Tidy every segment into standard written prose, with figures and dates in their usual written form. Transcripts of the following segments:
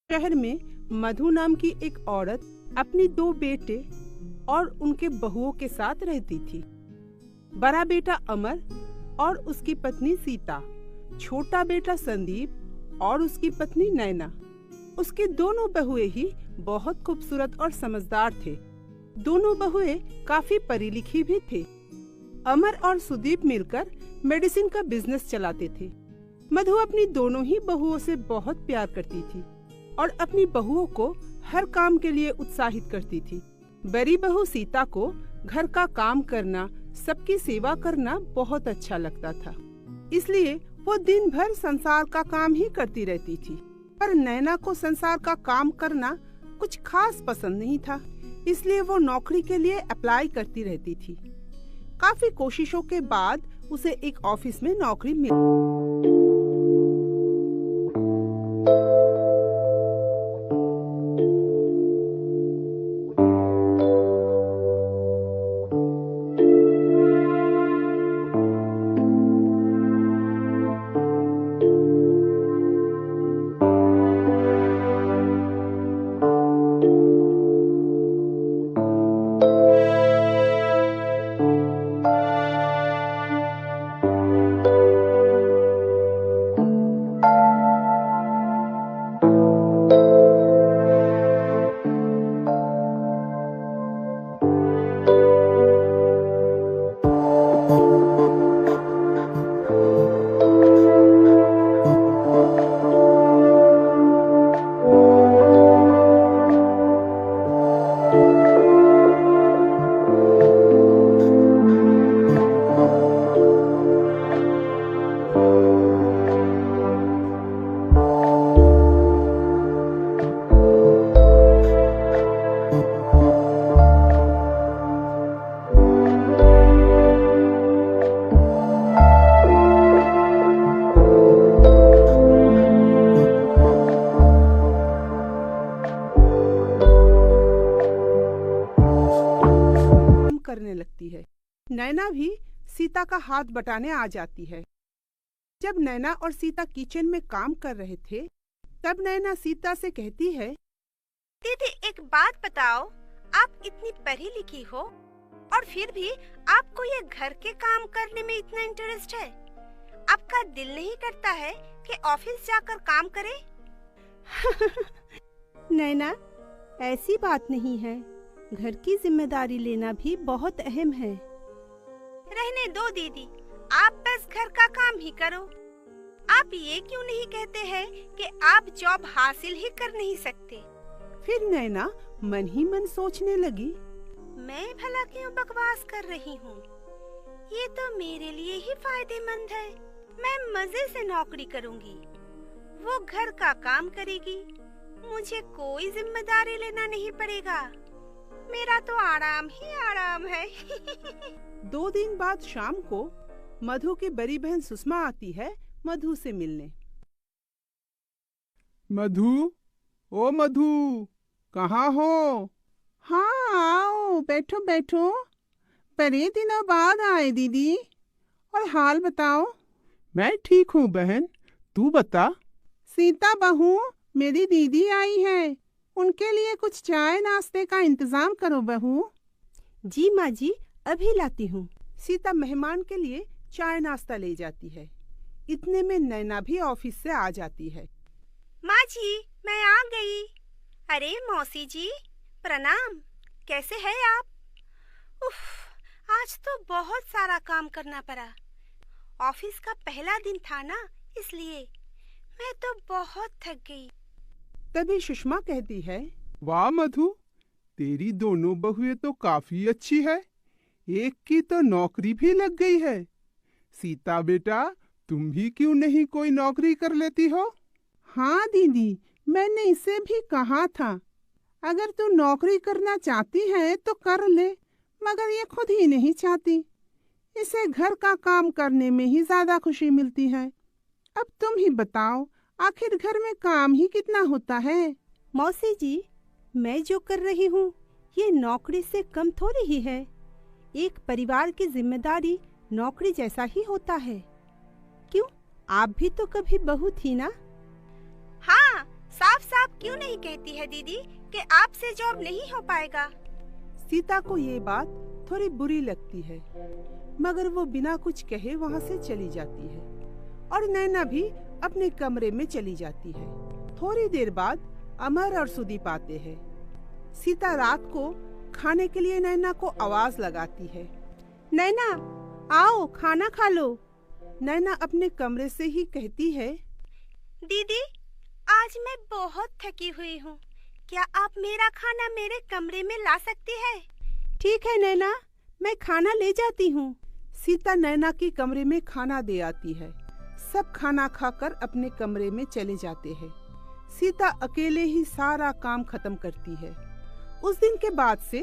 शहर में मधु नाम की एक औरत अपनी 2 बेटे और उनके बहुओं के साथ रहती थी। बड़ा बेटा अमर और उसकी पत्नी सीता, छोटा बेटा संदीप और उसकी पत्नी नैना। उसकी दोनों बहुएं ही बहुत खूबसूरत और समझदार थे। दोनों बहुएं काफी पढ़ी लिखी भी थे। अमर और सुदीप मिलकर मेडिसिन का बिजनेस चलाते थे। मधु अपनी दोनों ही बहुओं से बहुत प्यार करती थी और अपनी बहुओं को हर काम के लिए उत्साहित करती थी। बड़ी बहू सीता को घर का काम करना, सबकी सेवा करना बहुत अच्छा लगता था, इसलिए वो दिन भर संसार का काम ही करती रहती थी। पर नैना को संसार का काम करना कुछ खास पसंद नहीं था, इसलिए वो नौकरी के लिए अप्लाई करती रहती थी। काफी कोशिशों के बाद उसे एक ऑफिस में नौकरी मिली। करने लगती है। नैना भी सीता का हाथ बटाने आ जाती है। जब नैना और सीता किचन में काम कर रहे थे, तब नैना सीता से कहती है, दीदी एक बात बताओ, आप इतनी पढ़ी लिखी हो और फिर भी आपको ये घर के काम करने में इतना इंटरेस्ट है। आपका दिल नहीं करता है कि ऑफिस जाकर काम करे? नैना, ऐसी बात नहीं है। घर की जिम्मेदारी लेना भी बहुत अहम है। रहने दो दीदी, आप बस घर का काम ही करो। आप ये क्यों नहीं कहते हैं कि आप जॉब हासिल ही कर नहीं सकते? फिर नैना मन ही मन सोचने लगी, मैं भला क्यों बकवास कर रही हूँ? ये तो मेरे लिए ही फायदेमंद है। मैं मजे से नौकरी करूँगी, वो घर का काम करेगी, मुझे कोई जिम्मेदारी लेना नहीं पड़ेगा। मेरा तो आराम ही आराम है। 2 दिन बाद शाम को मधु की बड़ी बहन सुषमा आती है मधु से मिलने। मधु, ओ मधु, कहाँ हो? हाँ आओ, बैठो बैठो। बड़े दिनों बाद आए दीदी, और हाल बताओ। मैं ठीक हूँ बहन, तू बता। सीता बहू, मेरी दीदी आई है, उनके लिए कुछ चाय नाश्ते का इंतजाम करो बहू। जी माँ जी, अभी लाती हूँ। सीता मेहमान के लिए चाय नाश्ता ले जाती है। इतने में नैना भी ऑफिस से आ जाती है। माँ जी, मैं आ गई। अरे मौसी जी, प्रणाम। कैसे हैं आप? उफ, आज तो बहुत सारा काम करना पड़ा। ऑफिस का पहला दिन था ना, इसलिए मैं तो बहुत थक गई। तभी सुषमा कहती है, वाह मधु, तेरी दोनों बहुएं तो काफी अच्छी है। एक की तो नौकरी भी लग गई है। सीता बेटा, तुम भी क्यों नहीं कोई नौकरी कर लेती हो? हाँ दीदी, मैंने इसे भी कहा था, अगर तू नौकरी करना चाहती है तो कर ले, मगर ये खुद ही नहीं चाहती। इसे घर का काम करने में ही ज्यादा खुशी मिलती है। अब तुम ही बताओ, आखिर घर में काम ही कितना होता है? मौसी जी, मैं जो कर रही हूँ ये नौकरी से कम थोड़ी ही है। एक परिवार की जिम्मेदारी नौकरी जैसा ही होता है। क्यों, आप भी तो कभी बहू थी ना? हाँ, साफ साफ क्यों नहीं कहती है दीदी कि आपसे जॉब नहीं हो पाएगा? सीता को ये बात थोड़ी बुरी लगती है, मगर वो बिना कुछ कहे वहाँ से चली जाती है और नैना भी अपने कमरे में चली जाती है। थोड़ी देर बाद अमर और सुदीप आते हैं। सीता रात को खाने के लिए नैना को आवाज लगाती है, नैना आओ खाना खा लो। नैना अपने कमरे से ही कहती है, दीदी आज मैं बहुत थकी हुई हूँ, क्या आप मेरा खाना मेरे कमरे में ला सकती है? ठीक है नैना, मैं खाना ले जाती हूँ। सीता नैना के कमरे में खाना दे आती है। सब खाना खाकर अपने कमरे में चले जाते हैं। सीता अकेले ही सारा काम खत्म करती है। उस दिन के बाद से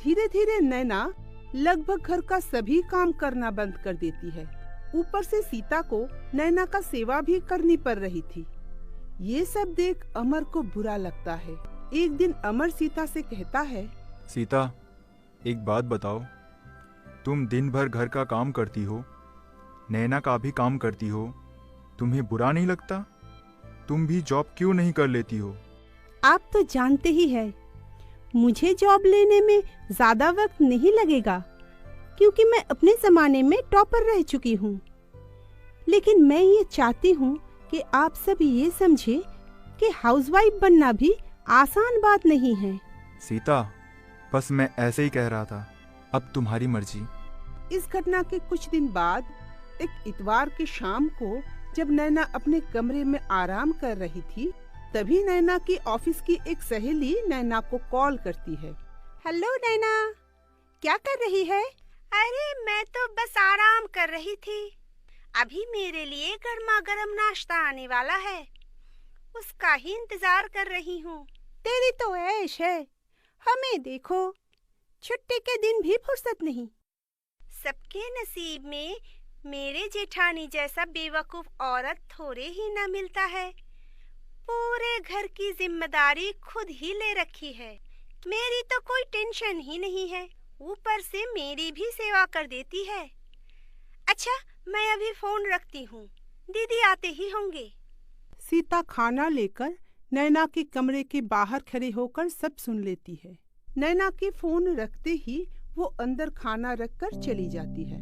धीरे धीरे नैना लगभग घर का सभी काम करना बंद कर देती है। ऊपर से सीता को नैना का सेवा भी करनी पड़ रही थी। ये सब देख अमर को बुरा लगता है। एक दिन अमर सीता से कहता है, सीता एक बात बताओ, तुम दिन भर घर का काम करती हो, नैना का भी काम करती हो, तुम्हें बुरा नहीं लगता? तुम भी जॉब क्यों नहीं कर लेती हो? आप तो जानते ही है, मुझे जॉब लेने में ज्यादा वक्त नहीं लगेगा, क्योंकि मैं अपने जमाने में टॉपर रह चुकी हूँ। लेकिन मैं ये चाहती हूँ कि आप सब ये समझे कि हाउसवाइफ बनना भी आसान बात नहीं है। सीता बस मैं ऐसे ही कह रहा था, अब तुम्हारी मर्जी। इस घटना के कुछ दिन बाद एक इतवार की शाम को जब नैना अपने कमरे में आराम कर रही थी, तभी नैना की ऑफिस की एक सहेली नैना को कॉल करती है। हेलो नैना, क्या कर रही है? अरे मैं तो बस आराम कर रही थी। अभी मेरे लिए गर्मा गर्म नाश्ता आने वाला है, उसका ही इंतजार कर रही हूँ। तेरी तो ऐश है, हमें देखो छुट्टी के दिन भी फुर्सत नहीं। सबके नसीब में मेरे जेठानी जैसा बेवकूफ औरत थोड़े ही न मिलता है। पूरे घर की जिम्मेदारी खुद ही ले रखी है। मेरी तो कोई टेंशन ही नहीं है, ऊपर से मेरी भी सेवा कर देती है। अच्छा मैं अभी फोन रखती हूँ, दीदी आते ही होंगे। सीता खाना लेकर नैना के कमरे के बाहर खड़े होकर सब सुन लेती है। नैना के फोन रखते ही वो अंदर खाना रखकर चली जाती है।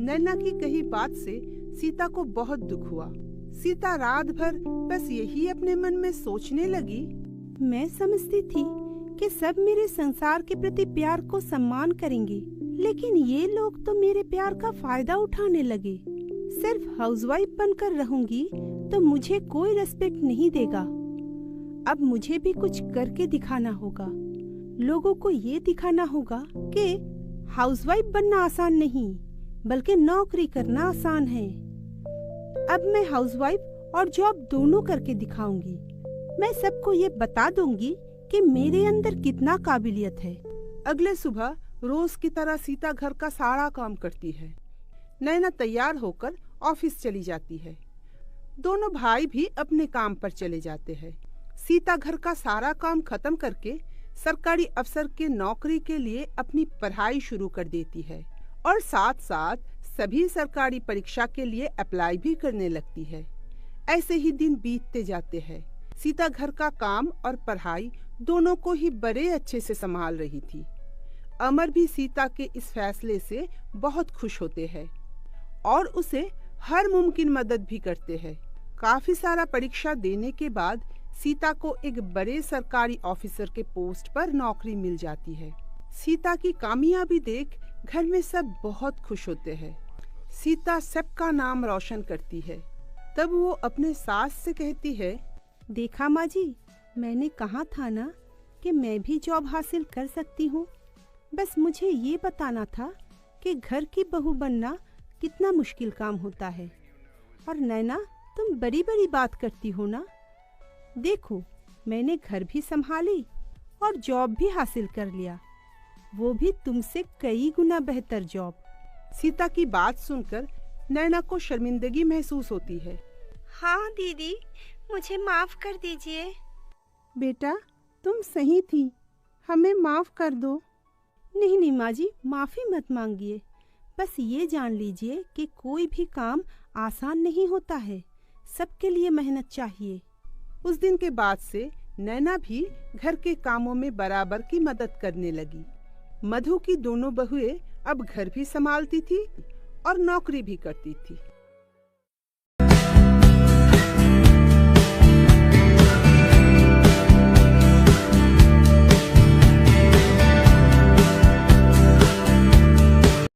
नैना की कही बात से सीता को बहुत दुख हुआ। सीता रात भर बस यही अपने मन में सोचने लगी, मैं समझती थी कि सब मेरे संसार के प्रति प्यार को सम्मान करेंगे, लेकिन ये लोग तो मेरे प्यार का फायदा उठाने लगे। सिर्फ हाउसवाइफ बनकर रहूंगी तो मुझे कोई रेस्पेक्ट नहीं देगा। अब मुझे भी कुछ करके दिखाना होगा। लोगों को ये दिखाना होगा कि हाउसवाइफ बनना आसान नहीं, बल्कि नौकरी करना आसान है। अब मैं हाउसवाइफ और जॉब दोनों करके दिखाऊंगी। मैं सबको ये बता दूंगी कि मेरे अंदर कितना काबिलियत है। अगले सुबह रोज की तरह सीता घर का सारा काम करती है। नैना तैयार होकर ऑफिस चली जाती है। दोनों भाई भी अपने काम पर चले जाते हैं। सीता घर का सारा काम खत्म करके सरकारी अफसर के नौकरी के लिए अपनी पढ़ाई शुरू कर देती है और साथ साथ सभी सरकारी परीक्षा के लिए अप्लाई भी करने लगती है। ऐसे ही दिन बीतते जाते हैं। सीता घर का काम और पढ़ाई दोनों को ही बड़े अच्छे से संभाल रही थी। अमर भी सीता के इस फैसले से बहुत खुश होते हैं और उसे हर मुमकिन मदद भी करते हैं। काफी सारा परीक्षा देने के बाद सीता को एक बड़े सरकारी ऑफिसर के पोस्ट पर नौकरी मिल जाती है। सीता की कामयाबी देख घर में सब बहुत खुश होते हैं। सीता सबका नाम रोशन करती है। तब वो अपने सास से कहती है, देखा माँ जी, मैंने कहा था ना कि मैं भी जॉब हासिल कर सकती हूँ। बस मुझे ये बताना था कि घर की बहू बनना कितना मुश्किल काम होता है। और नैना, तुम बड़ी बड़ी बात करती हो ना। देखो, मैंने घर भी संभाली और जॉब भी हासिल कर लिया, वो भी तुमसे कई गुना बेहतर जॉब। सीता की बात सुनकर नैना को शर्मिंदगी महसूस होती है। हाँ दीदी, मुझे माफ कर दीजिए। बेटा, तुम सही थी, हमें माफ कर दो। नहीं नहीं माँ जी, माफी मत मांगिए। बस ये जान लीजिए कि कोई भी काम आसान नहीं होता है, सबके लिए मेहनत चाहिए। उस दिन के बाद से नैना भी घर के कामों में बराबर की मदद करने लगी। मधु की दोनों बहुएं अब घर भी संभालती थी और नौकरी भी करती थी।